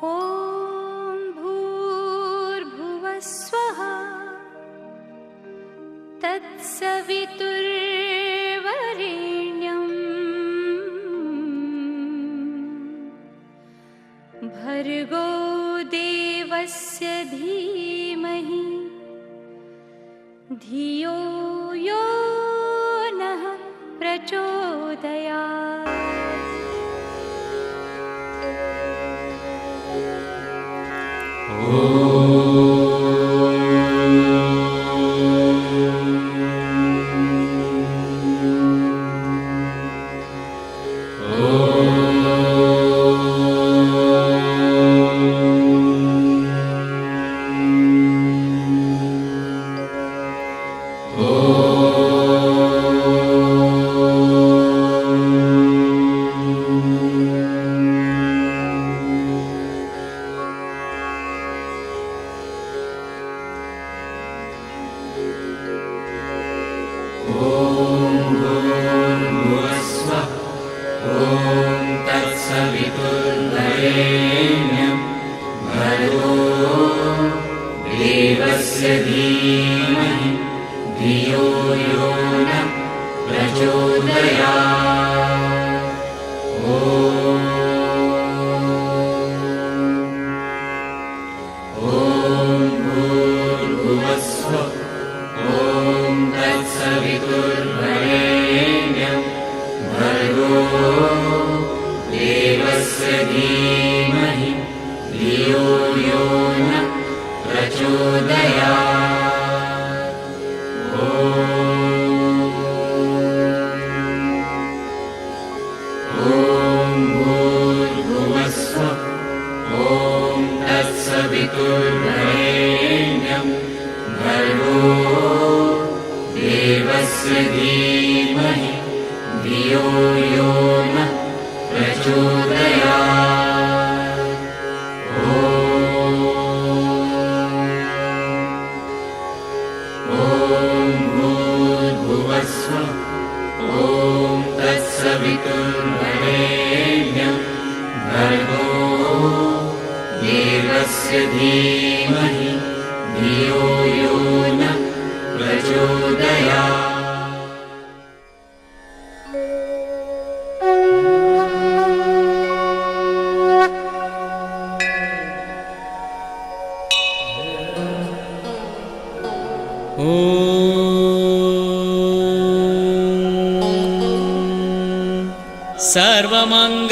ॐ भूर्भुवः स्वः तत्सवितुर्वरेण्यं भर्गो देवस्य धीमहि धियो यो नः प्रचोदयात्।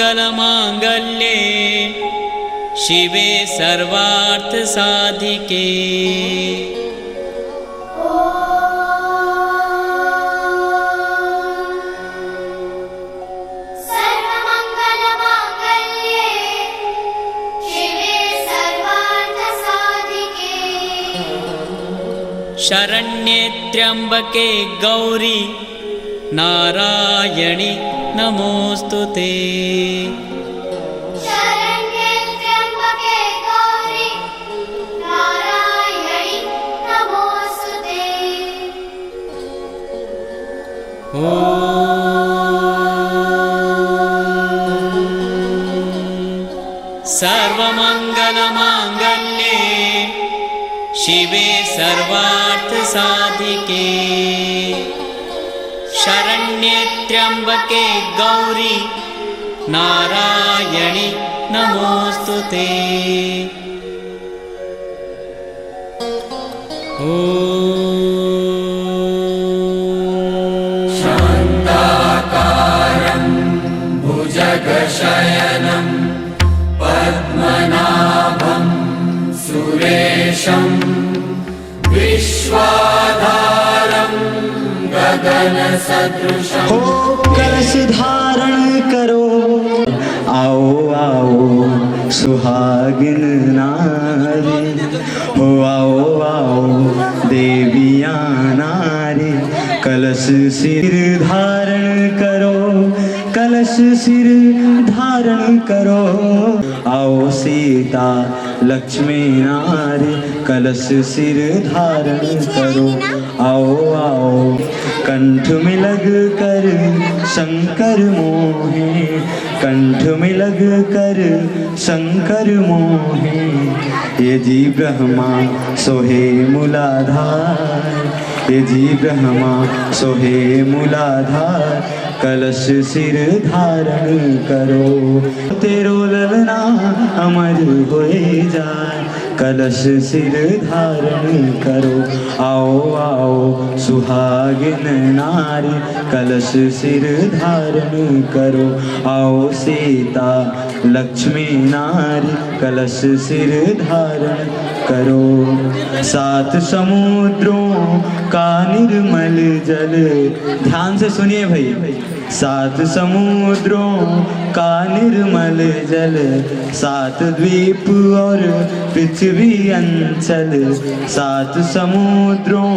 सर्वमंगलमांगल्ये शिवे सर्वार्थसाधिके शरण्ये त्र्यंबके गौरी नारायणि नमोस्तुते। शरण्ये त्र्यंबके गौरी नारायणि नमोस्तुते। सर्वमंगलमांगल्ये शिवे सर्वार्थसाधिके शरण्ये त्र्यंबके गौरी नारायणि नमोस्तुते। शान्ताकारं भुजगशयनं पद्मनाभं सुरेशं विश्वाधारं गगनसदृशं। हो कलश धारण करो, आओ आओ सुहागिन नारी, हो आओ आओ देवियां नारी। कलश सिर धारण करो, कलश सिर धारण करो, आओ सी सीता लक्ष्मी नारी कलश सिर धारण करो। आओ आओ कंठ में लग कर शंकर मोहे, कंठ में लग कर शंकर मोहे। ये जी ब्रह्मा सोहे मूलाधार, ये जी ब्रह्मा सोहे मूलाधार कलश सिर धारण करो। तेरो ललना अमर होए जाए कलश सिर धारण करो। आओ आओ सुहागिन नारी कलश सिर धारण करो। आओ सीता लक्ष्मी नारी कलश सिर धारण करो। सात समुद्रों का निर्मल जल, ध्यान से सुनिए भाई। सात समुद्रों का निर्मल जल, सात द्वीप और पृथ्वी अंचल। सात समुद्रों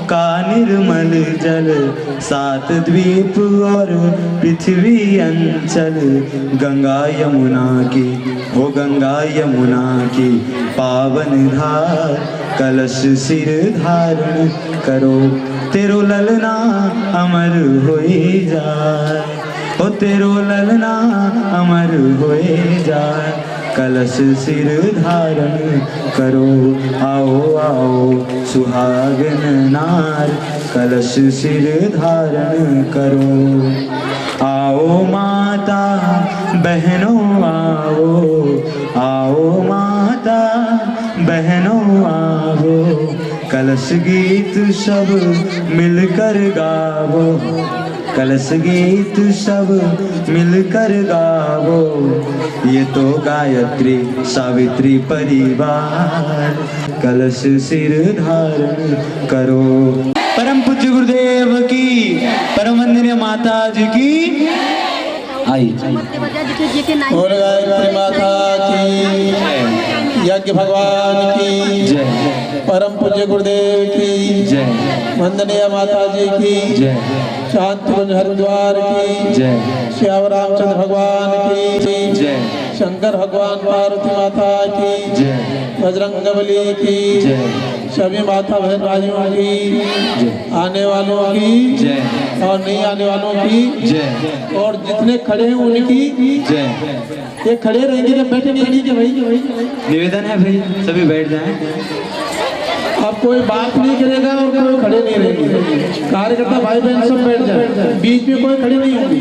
का निर्मल जल, सात द्वीप और पृथ्वी अंचल। गंगा यमुना की हो गंगा यमुना की पावन धार कलश सिर धारण करो। तेरो ललना अमर होए जाए, ओ तेरो ललना अमर होए जाए कलश सिर धारण करो। आओ आओ सुहागन नार कलश सिर धारण करो। आओ माता बहनों आओ, आओ माता बहनों आओ कलश गीत सब मिलकर गावो, कलश गीत सब मिलकर गावो। ये तो गायत्री सावित्री परिवार कलश सिर धारण करो। परम पूज्य गुरुदेव की, परम वंदनीय माता जी की आई। और गायत्री माता की, यज्ञ भगवान की जय, परम पूज्य गुरुदेव की जय, वंदनीय माता जी की जय, शांतिकुंज हरिद्वार की जय, श्याम रामचंद्र भगवान की जय, शंकर भगवान पार्वती माता की जय, बजरंगबली की जय, सभी माता बहन भाइयों की, आने वालों की जय, और नहीं आने वालों की जय, और जितने खड़े हैं उनकी जय। ये खड़े रहेंगे कि बैठे नहीं के भाई? निवेदन है भाई सभी बैठ जाएं। अब कोई बात नहीं करेगा और कोई खड़े नहीं रहेंगे। कार्यकर्ता भाई बहन सब बैठ जाए, बीच में कोई खड़े नहीं होंगे।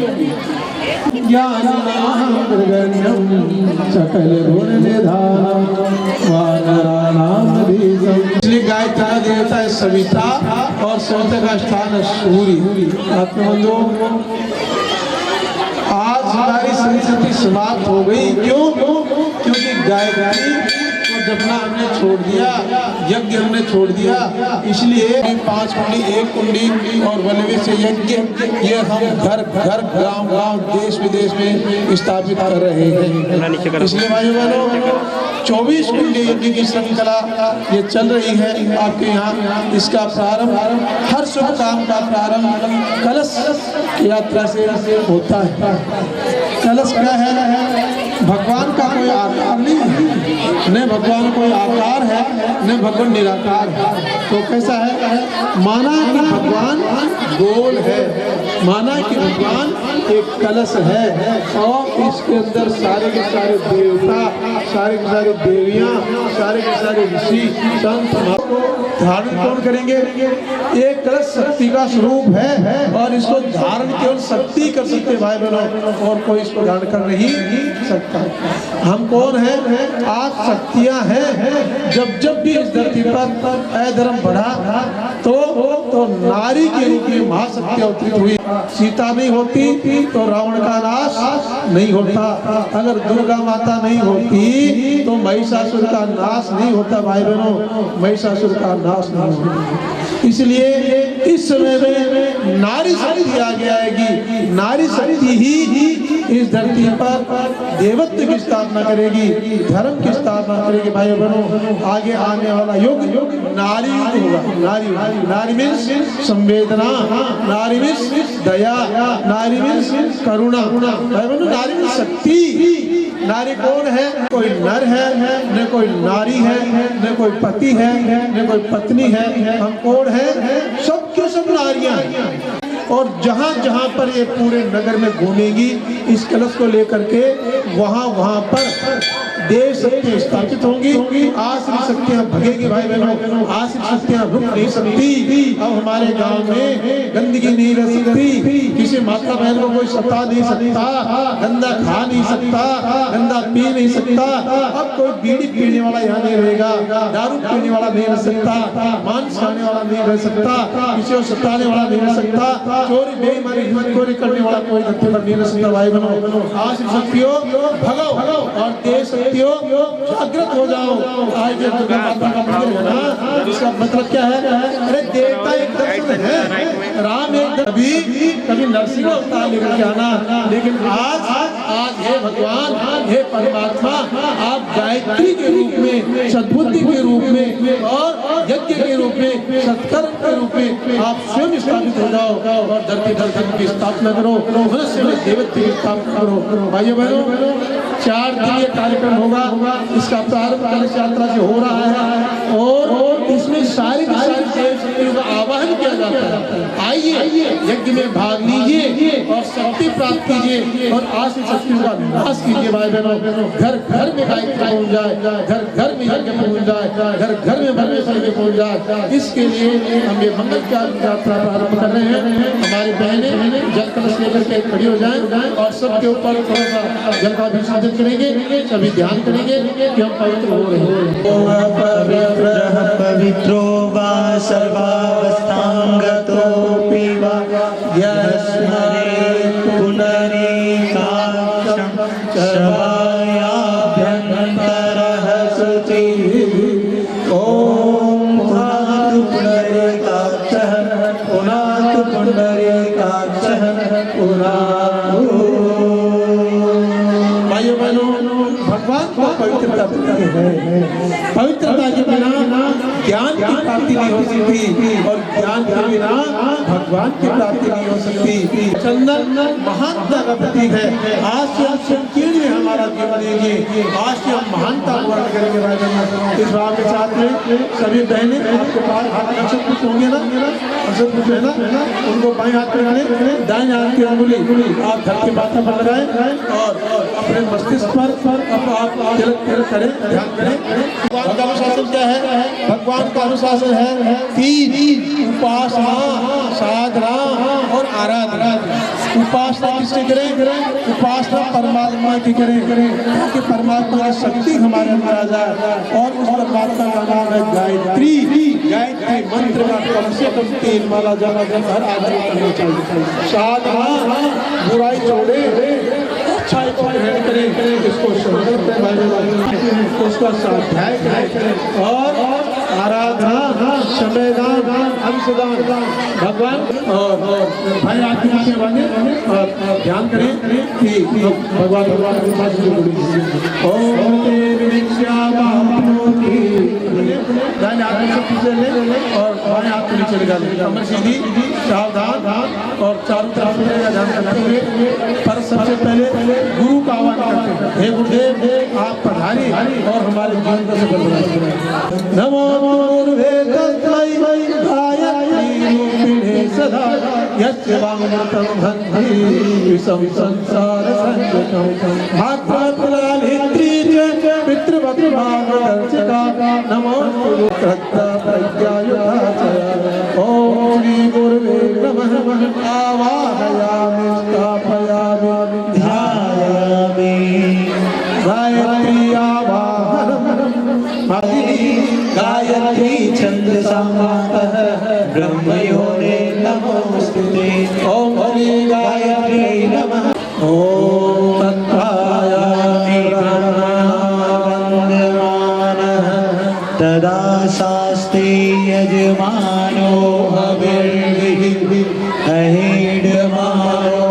इसलिए गायत्री का देवता है सविता और सविता का स्थान है सूर्य। आत्मबंधु, आज हमारी संस्कृति समाप्त हो गई। क्यों? क्योंकि गायत्री को जपना हमने छोड़ दिया, यज्ञ हमने छोड़ दिया। इसलिए 5 कुंडी 1 कुंडी और वल्लभी से यज्ञ ये हम घर घर गांव गांव देश विदेश में स्थापित कर रहे हैं। इसलिए भाइयों बहनों 24 कुंडी यज्ञ की श्रृंखला ये चल रही है आपके यहाँ। इसका प्रारंभ, हर शुभ काम का प्रारंभ कलश यात्रा से होता है। कलश क्या है? भगवान का कोई आकार नहीं है, न भगवान कोई आकार है न भगवान निराकार है। तो कैसा है? माना कि भगवान गोल है, माना कि भगवान एक कलश है और इसके अंदर सारे के सारे देवता, सारे के सारे देवियां, सारे के सारे ऋषि संत धारण कौन करेंगे? एक कलश शक्ति का स्वरूप है और इसको धारण केवल शक्ति कर सकते भाई बहनों, और कोई इसको धारण कर नहीं सकता। हम कौन है? आज शक्तियां हैं। जब भी इस धरती पर अधर्म बढ़ा तो नारी के रूप में महाशक्ति अवतरित हुई। सीता नहीं होती तो रावण का नाश नहीं होता, अगर दुर्गा माता नहीं होती तो महिषासुर का नाश नहीं होता भाई बहनों, महिषासुर का नाश नहीं होता। इसलिए इस समय में नारी शक्ति आगे आएगी। नारी शक्ति ही इस धरती पर देवत्व की स्थापना करेगी, धर्म की स्थापना करेगी भाई बहनों। आगे आने वाला युग नारी युग होगा। नारी मीन्स संवेदना, नारी मीन्स दया, नारी मीन्स करुणा भाई बहनों, नारी मीन्स शक्ति। नारी कौन है? कोई नर है, न कोई नारी है, न कोई पति है, न कोई पत्नी है। हम कौन है? सब के सब नारियां हैं। और जहाँ जहाँ पर ये पूरे नगर में घूमेगी इस कलश को लेकर के वहाँ पर देव शक्ति स्थापित होंगी। आश्रित शक्तियाँ भगेगी भाई बहनों, आश्रित शक्तियाँ रुक नहीं सकती। अब हमारे गांव में गंदगी नहीं रह सकती, किसी माता बहन को कोई सता नहीं सकता, गंदा खा नहीं सकता, गंदा पी नहीं सकता। अब कोई बीड़ी पीने वाला यहाँ नहीं रहेगा, दारू पीने वाला नहीं रह सकता, मांस खाने वाला नहीं रह सकता, किसी को सताने वाला नहीं रह सकता, चोरी बेईमानी चोरी करने वाला कोई धरती पर नहीं रह सकता। भाई बहनों, आश्रित शक्तियों भगाओ और देव शक्तियों जागृत हो जाओ। आज ये दुर्गा माता का मंदिर है ना, इसका मतलब क्या है? अरे देवता एक दर्शन है, राम एक कभी नरसिंह अवतार लेकर के आना, लेकिन आज हे भगवान, हे परमात्मा, आप गायत्री के रूप में, सद्बुद्धि के रूप में और यज्ञ के रूप में, सत्कर्म के रूप में आप स्वयं स्थापित हो जाओ और धरती धर्म की स्थापना करो, मनुष्य में देवत्व की स्थापना करो। भाइयों बहनों, 4 दिवसीय कार्यक्रम होगा। इसका प्रारंभ कलश यात्रा से हो रहा है और इसमें सारी देव शक्तियों का आवाहन किया जाता है। आइए यज्ञ में भाग लीजिए और शक्ति प्राप्त कीजिए और आश्रित शक्तियों का नाश कीजिए। भाई बहनों, घर घर में गायत्री पहुंच जाए, घर घर में यज्ञ पहुंच जाए, घर घर में परमेश्वर में पहुंच जाए। इसके लिए हम ये मंगल यात्रा प्रारंभ कर रहे हैं। हमारी बहनें जल कलश लेकर के खड़ी हो जाएं और सबके ऊपर थोड़ा सा जल का अभिषेक करेंगे। सभी ध्यान करेंगे कि हम पवित्र हो रहे हैं। पवित्रो वा सर्वावस्थांगतोऽपि वा यस्मरेत् पुनरेकाक्षं शवायाभ्यन्तरः शुचिः। ॐ पुनरेकाक्षः पुनरेकाक्षः भाइयों बहनों, भगवान को पवित्रता है। पवित्रता के बिना ज्ञान की प्राप्ति नहीं हो सकती और ज्ञान के बिना भगवान की प्राप्ति नहीं हो सकती। चंदन महानता का प्रतीक है। आज से हम संकीर्ण में हमारा जीवन देंगे, आज से हम महानता को वर्ण करेंगे। भाई बहनों, इस भाव के साथ में सभी बहनें आपके पास हाथ अक्षत कुछ होंगे ना, अक्षत कुछ है ना, उनको बाएं हाथ में रखें, दाएं हाथ की अंगुली आप धरती माथा पर लगाएं और अपने मस्तिष्क पर आप तिलक करें, ध्यान करें। भगवान का अनुशासन क्या है? भगवान का अनुशासन है 3: उपासना, साधना और आराधना। उपासना किससे करें? उपासना परमात्मा की करें ताकि परमात्मा की शक्ति हमारे अंदर आ जाए। और उस परमात्मा का नाम है गायत्री। गायत्री मंत्र का कम से कम 3 माला जब हर आदमी करना चाहिए। साधना, बुराई छोड़े, अच्छाई को ग्रहण करें, इसको उसका स्वाध्याय करें और आराधना, समयदान, अंशदान, भगवान और भाई आदमी से बने और ध्यान करें कि भगवान के पास दाएं हाथ से पीछे ले और बाएं हाथ को नीचे लगा ले, कमर सीधी, सावधान और चारों तरफ ध्यान करते हुए। पर सबसे पहले गुरु का आह्वान करते हैं। हे गुरुदेव, आप पधारिए और हमारे जीवन को सफल बनाइए। नमो गुरुवे तस्मै गायत्री रूपिणे सदा यस्य वाङ्मृतं धन्वी विषं संसार संकटं भाद्रप्रलालित्री च पितृवत्मानदर्शिका नमो श्रद्धा प्रज्ञायुधाचय। ॐ श्री गुरुवे नमः। आवाहयामि, स्थापयामि, ध्यायामि। गायत्री आवाहनम् गायत्री छन्दसा मातः ब्रह्मयोने नमोस्तुते। ॐ श्री गायत्री नमः। ॐ तत्त्वायामि वन्दमानः तदा शास्ते यजमानो हविर्भिः अहेडमानो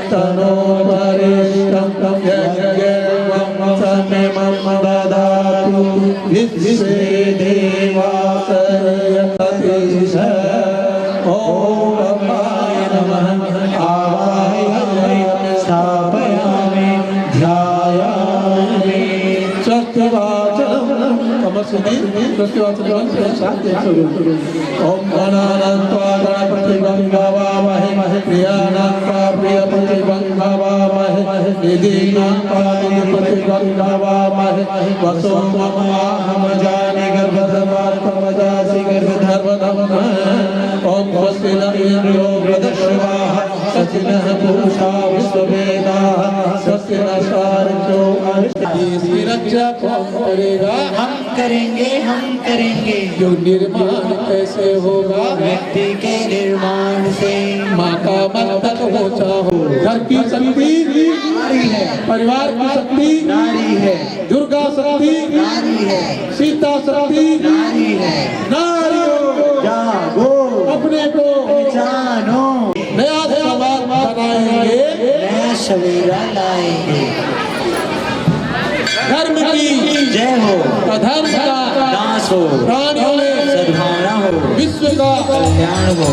तनो तं यज्ञं समेमं ददातु विश्वे देवासयतिश ॐ ब्रह्माय नमः आवाहयामि स्थापयामि ध्यायामि स्वस्तिवाचनं तमस्सुति स्वस्तिवाचनं शान्ति स्वरूप ॐ गणानान्त्वा गणपतिं गवामहे प्रियानान्त्वा प्रियपतिं गवामहे निधीनान्त्वा निधिपतिं गवामहे वसो ममाहमजानि गर्भधर्मात्मजासि गर्भधर्मधमः ॐ स्वस्ति न इन्द्रो वृद्धश्रवाः स्वस्ति नः पूषा विश्ववेदाः स्वस्ति नस्तार्क्ष्यो इसकी रक्षा कौन करेगा? हम करेंगे जो निर्माण कैसे होगा? व्यक्ति के निर्माण से। माँ का मस्तक ऊंचा हो। घर की शक्ति नारी है, परिवार की शक्ति नारी है, दुर्गा शक्ति नारी है, सीता शक्ति नारी है। नारियों जागो, अपने को जानो, नया समाज बनाएंगे, नया सवेरा लाएंगे। धर्म की जय हो, अधर्म का नाश हो, प्राणियों में सद्भावना हो, विश्व का कल्याण हो।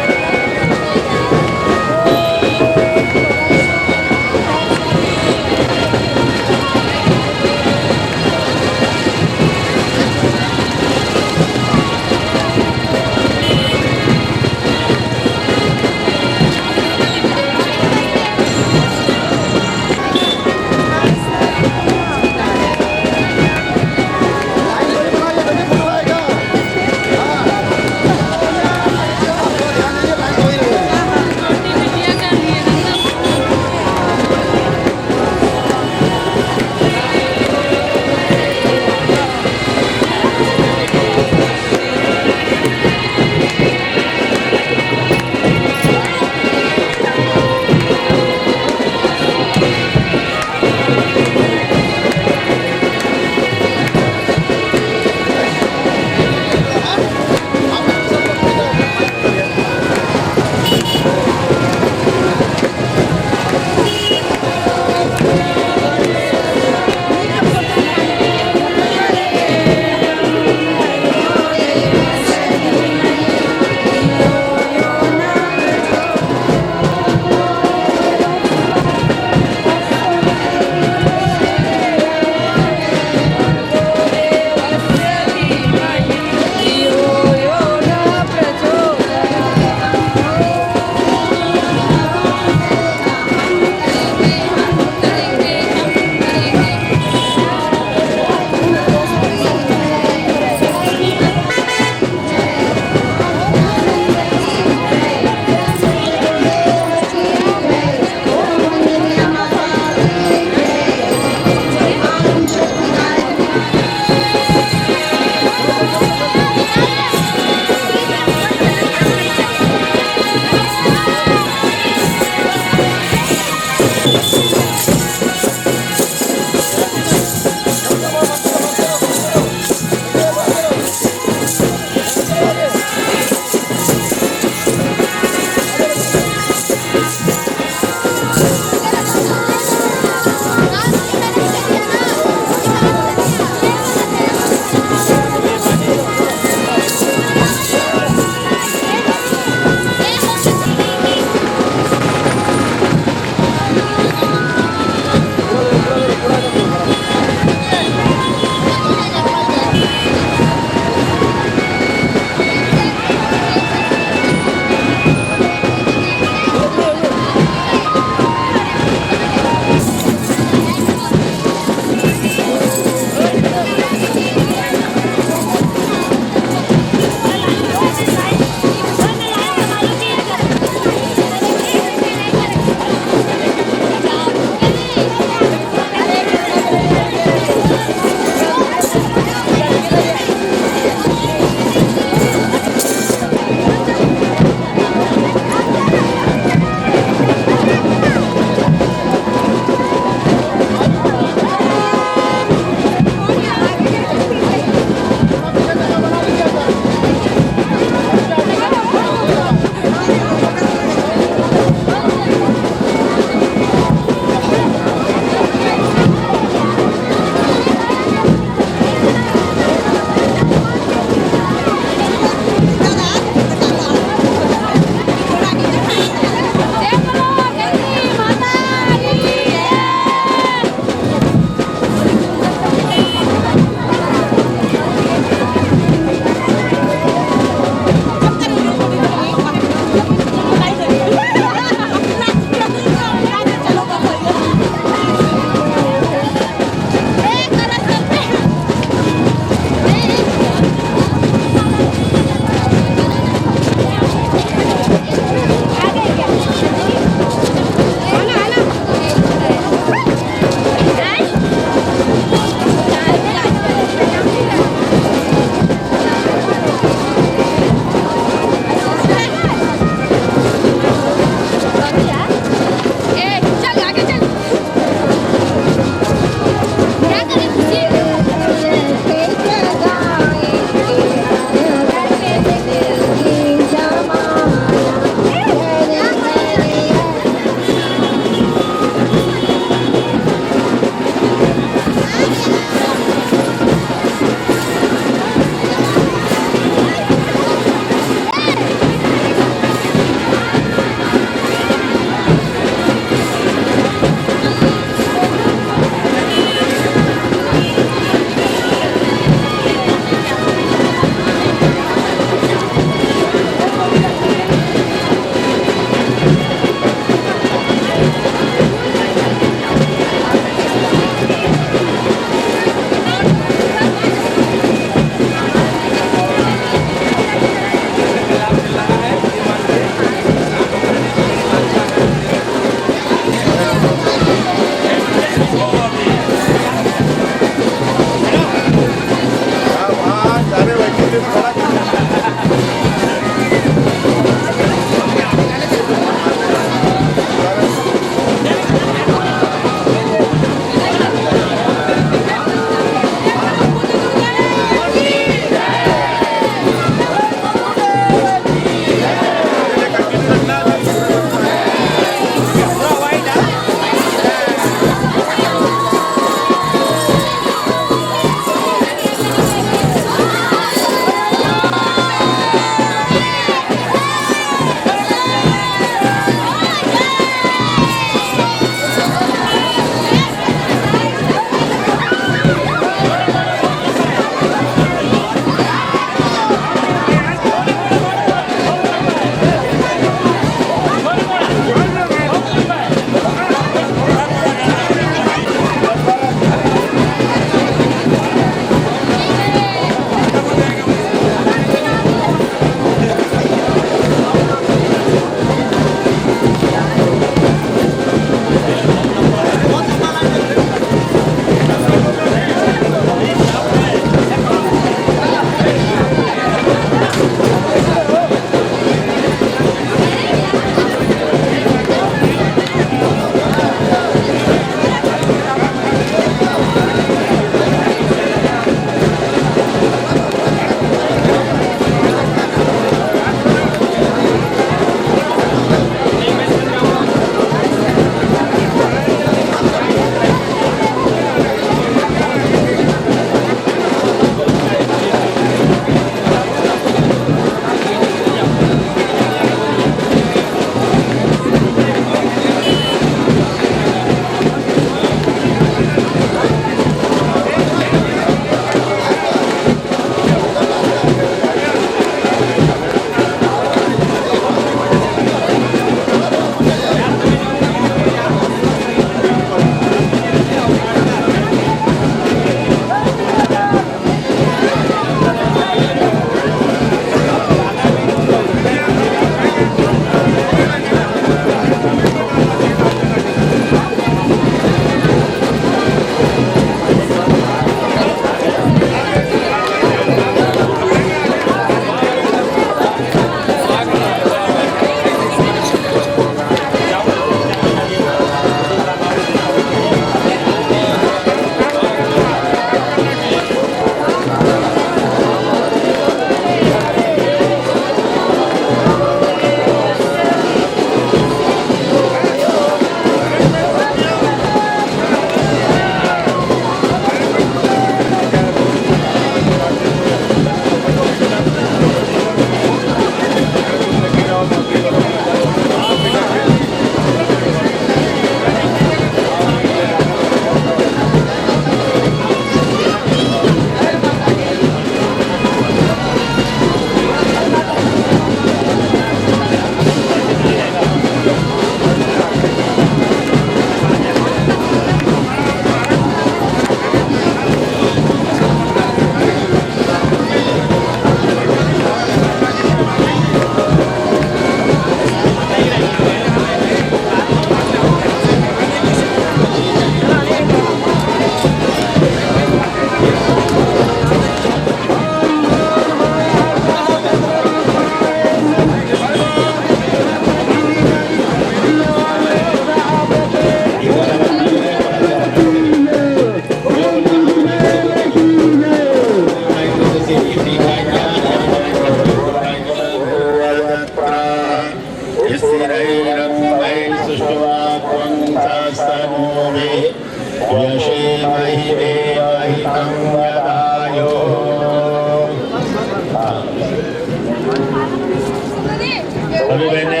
अभी बहने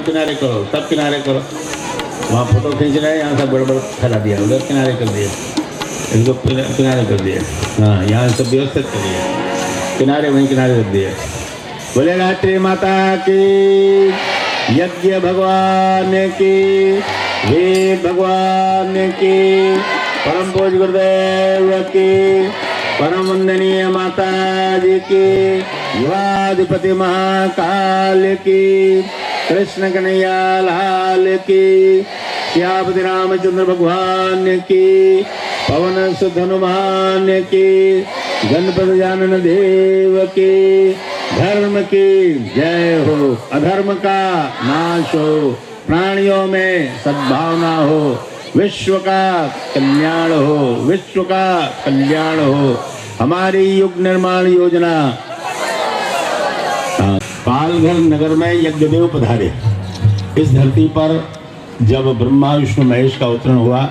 किनारे करो, सब किनारे करो। वहाँ फोटो खींच रहे हैं, यहाँ सब गड़बड़ फैला दिया, उधर किनारे कर दिए, इनको किनारे कर दिए। हाँ, यहाँ सब व्यवस्थित कर दिए, किनारे वहीं किनारे कर दिए। बोले रात्रि माता की, यज्ञ भगवान की, वेद भगवान की, परम पूज्य गुरुदेव की, परम वंदनीय माता जी की, युवाधिपति महाकाल की, कृष्ण कन्हैया लाल की, श्यामपति रामचंद्र भगवान की, पवन सुत हनुमान की, गणपति जानन देव की, धर्म की जय हो, अधर्म का नाश हो, प्राणियों में सद्भावना हो, विश्व का कल्याण हो, विश्व का कल्याण हो। हमारी युग निर्माण योजना। पालघर नगर में यज्ञदेव पधारे। इस धरती पर जब ब्रह्मा विष्णु महेश का अवतरण हुआ,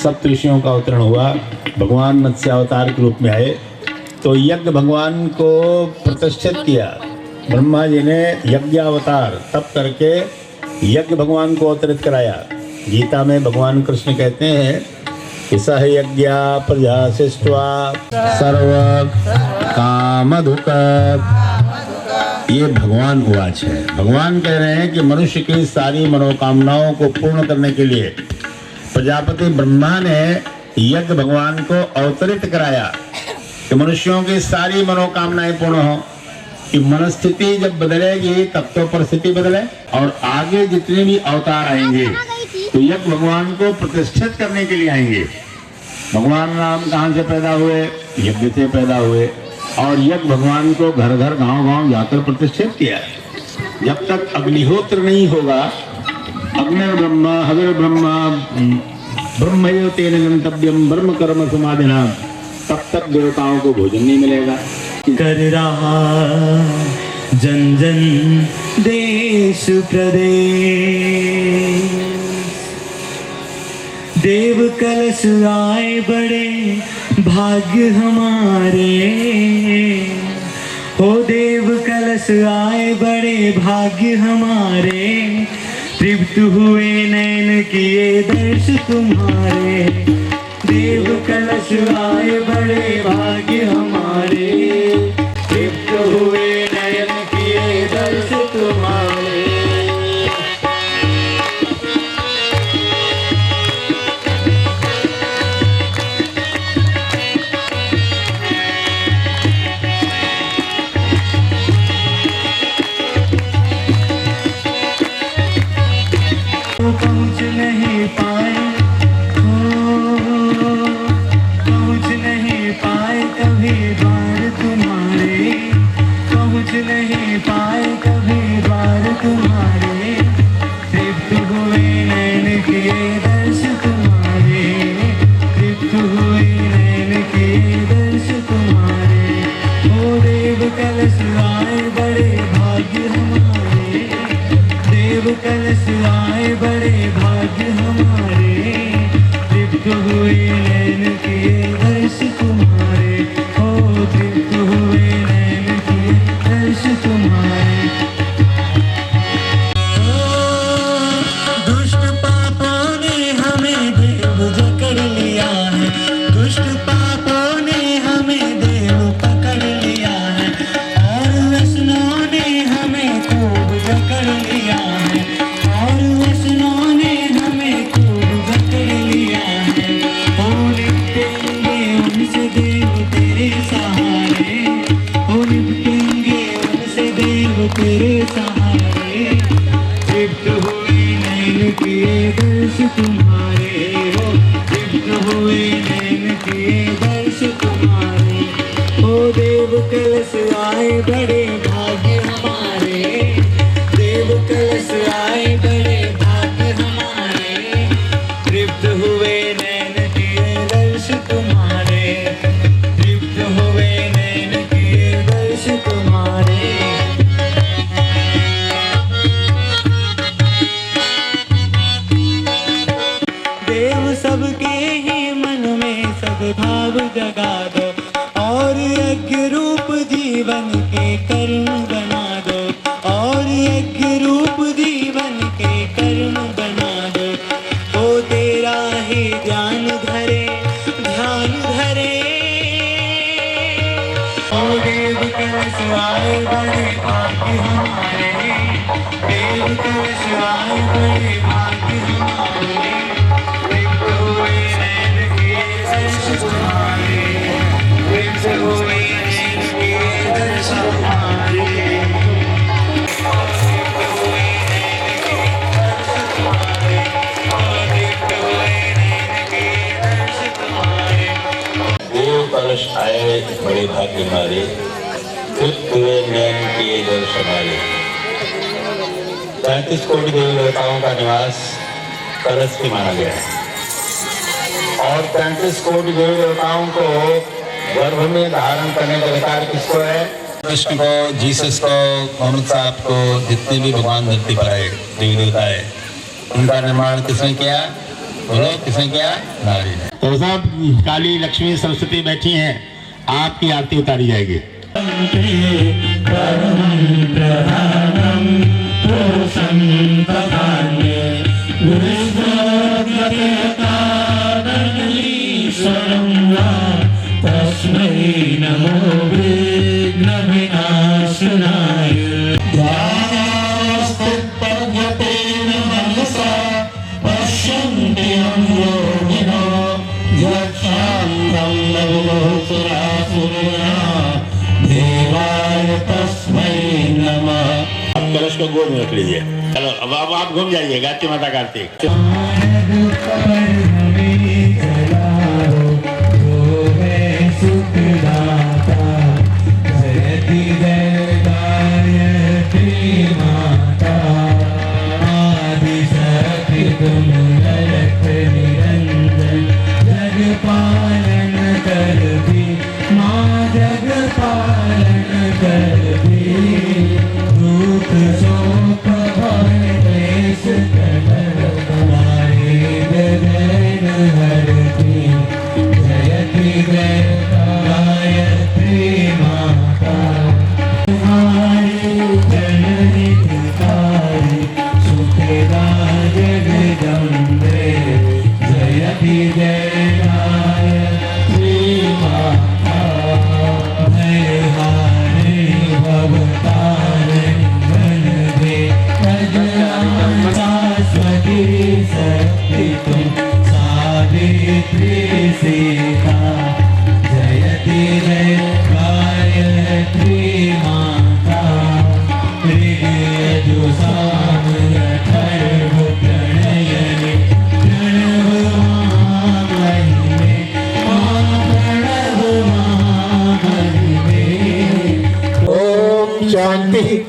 सप्तऋषियों का अवतरण हुआ, भगवान मत्स्यावतार के रूप में आए, तो यज्ञ भगवान को प्रतिष्ठित किया। ब्रह्मा जी ने यज्ञावतार तप करके यज्ञ भगवान को अवतरित कराया। गीता में भगवान कृष्ण कहते हैं कि सह यज्ञ प्रजा सृष्ट्वा सर्व कामधुक। ये भगवान उवाच है। भगवान कह रहे हैं कि मनुष्य की सारी मनोकामनाओं को पूर्ण करने के लिए प्रजापति ब्रह्मा ने यज्ञ भगवान को अवतरित कराया कि मनुष्यों की सारी मनोकामनाएं पूर्ण हो। कि मनस्थिति जब बदलेगी तब तो परिस्थिति बदले, और आगे जितने भी अवतार आएंगे तो यज्ञ भगवान को प्रतिष्ठित करने के लिए आएंगे। भगवान राम कहाँ से पैदा हुए? यज्ञ से पैदा हुए, और यज्ञ भगवान को घर घर गांव गांव जाकर प्रतिष्ठित किया। जब तक अग्निहोत्र नहीं होगा, अग्निर ब्रह्मा हविर ब्रह्मा ब्रह्मयो तेन गंतव्यम ब्रह्म कर्म समाधिना, तब तक देवताओं को भोजन नहीं मिलेगा। कर रहा जन जन देश प्रदेश, देव कलश आए बड़े भाग्य हमारे, हो देव कलश आए बड़े भाग्य हमारे, तृप्त हुए नयन किए दर्श तुम्हारे, देव कलश आए बड़े भाग्य हमारे, तृप्त हुए नयन किए दर्श तुम्हारे। पहुँच नहीं पाए, पहुँच नहीं पाए कभी द्वार तुम्हारे, पहुँच नहीं पाए कभी द्वार तुम्हारे, तृप्त हुए नैन किए दर्श तुम्हारे, तृप्त हुए नैन किए दर्श तुम्हारे, ओ देव कलश आए बड़े भाग्य हमारे, देव कलश आए बड़े भाग्य हमारे, तृप्त हुए नैन किए दर्श तुम्हारे, हो तृप्त हुए नैन किए दर्श तुम्हारे। दुष्ट पापों ने हमें देव जकड़ लिया है, दुष्ट पापों ने हमें देव पकड़ लिया है, और वैष्णव ने हमें खूब जकड़ लिया है, और वैष्णव ने हमें खूब जकड़ लिया है, ओ निपटेंगे उनसे देव तेरे सहारे, ओ निपटेंगे उनसे देव तेरे सहारे, तृप्त हुए नैन किए दर्श तुम्हारे, हो तृप्त हुए नैन किए दर्श तुम्हारे, ओ देव कलश आए बड़े भाग्य हमारे, देव कलश आए बड़े भाग्य हमारे, तृप्त हुए नैन किए दर्श तुम्हारे, तृप्त हुए नैन किए दर्श तुम्हारे। शिवाय बड़े भाग्य हमारे, देव तुम शिवाय बड़े भाग्य हमारे, रिक्त हुए नैन के दर्श तुम्हारे, रिक्त हुए नैन के दर्श तुम्हारे, रिक्त हुए नैन के दर्श तुम्हारे, रिक्त हुए नैन के दर्श तुम्हारे। देव कलश आए बड़े भाग्य हमारे, रिक्त हुए नैन के दर्श हमारे। 35 कोटि देवी देवताओं का निवास कलश की माना गया है और 35 कोटि देवी देवताओं को गर्भ में धारण करने का अधिकार किसको है? कृष्ण को, जीसस को, मोहम्मद साहब को, जितने भी भगवान धरती पर आए देवी देवता है, उनका निर्माण किसने किया? बोलो किसने किया? नारी ने। तो साहब काली, लक्ष्मी, सरस्वती बैठी हैं, आपकी आरती उतारी जाएगी। तस्मै नमो विघ्न विनाशनाय। ध्यानास्तुपद्यतेन मनसा पश्यन्ति योगिनो यक्षान्तं नवोऽसुरासुरा देवाय तस्मै नमः। अब कलश को गोद में रख लीजिए। चलो अब आप घूम जाइए गायत्री माता कार्तिक।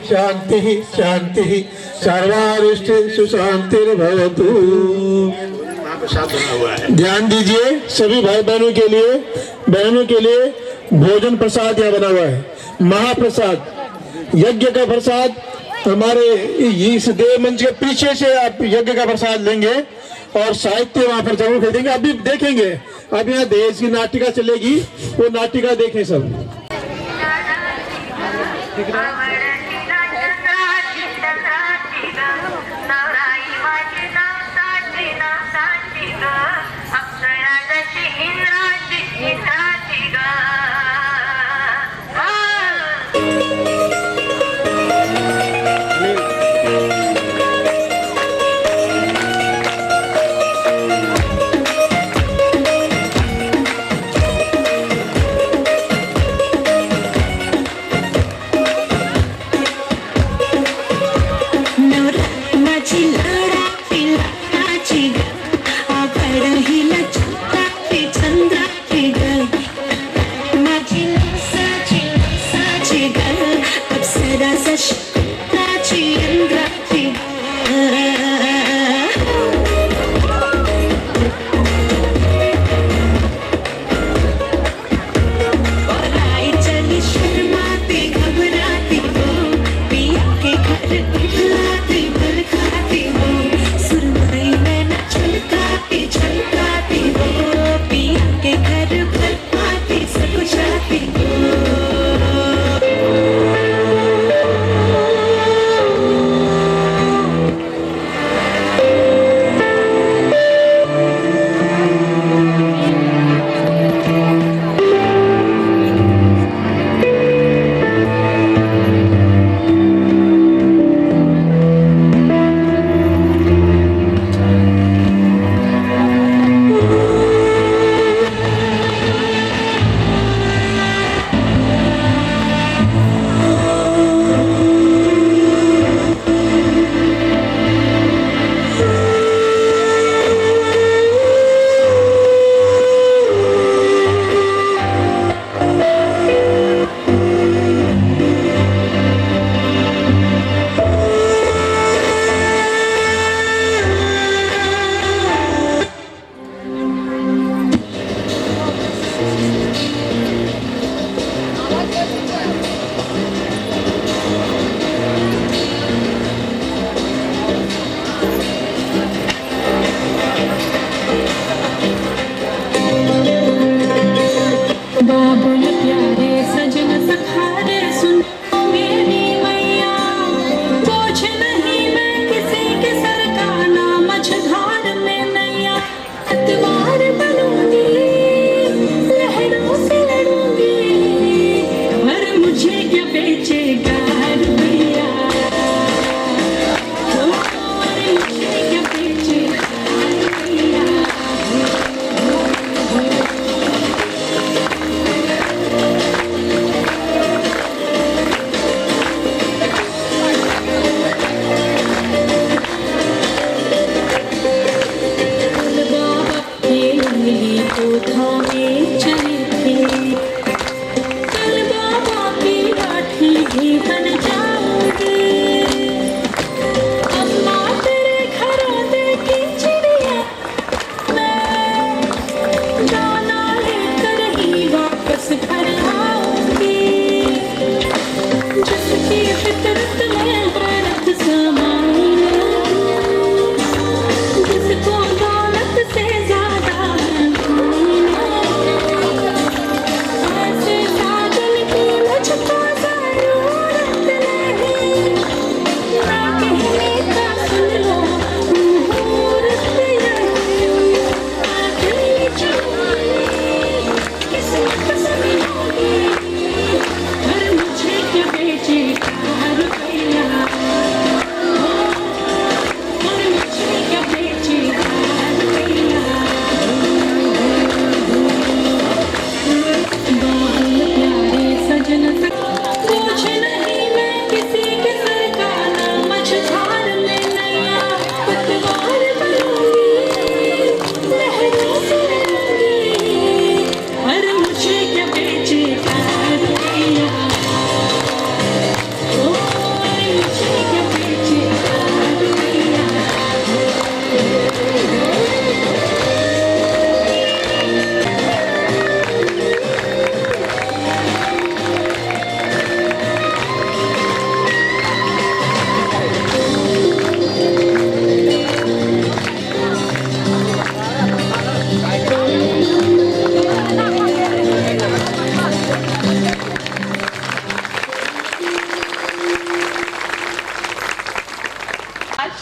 शांति शांति सर्वारिष्ट सुशांतिर्भवतु। ध्यान दीजिए सभी भाई बहनों के लिए भोजन प्रसाद यहाँ बना हुआ है, महाप्रसाद, यज्ञ का प्रसाद। हमारे इस देव मंच के पीछे से आप यज्ञ का प्रसाद लेंगे और साहित्य वहाँ पर जरूर खरीदेंगे। अभी देखेंगे, अब यहाँ देश की नाटिका चलेगी, वो नाटिका देखें सब।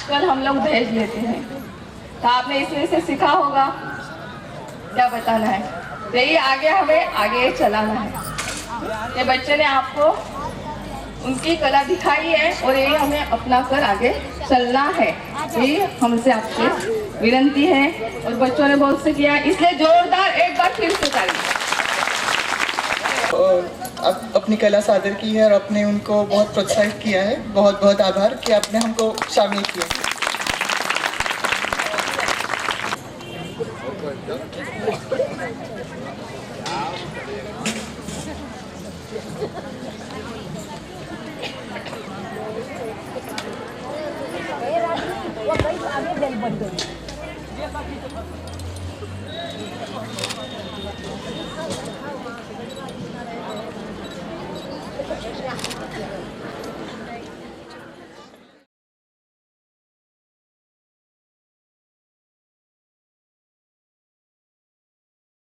आजकल हम लोग दहेज लेते हैं। तो आपने इसमें से सीखा होगा, क्या बताना है, यही आगे हमें आगे चलाना है। ये बच्चे ने आपको उनकी कला दिखाई है और यही हमें अपना कर आगे चलना है, यही हमसे आपसे विनती है। और बच्चों ने बहुत से किया, इसलिए जोरदार एक बार फिर से ताली। और अपनी कला सादर की है और अपने उनको बहुत प्रोत्साहित किया है। बहुत बहुत आभार कि आपने हमको शामिल किया।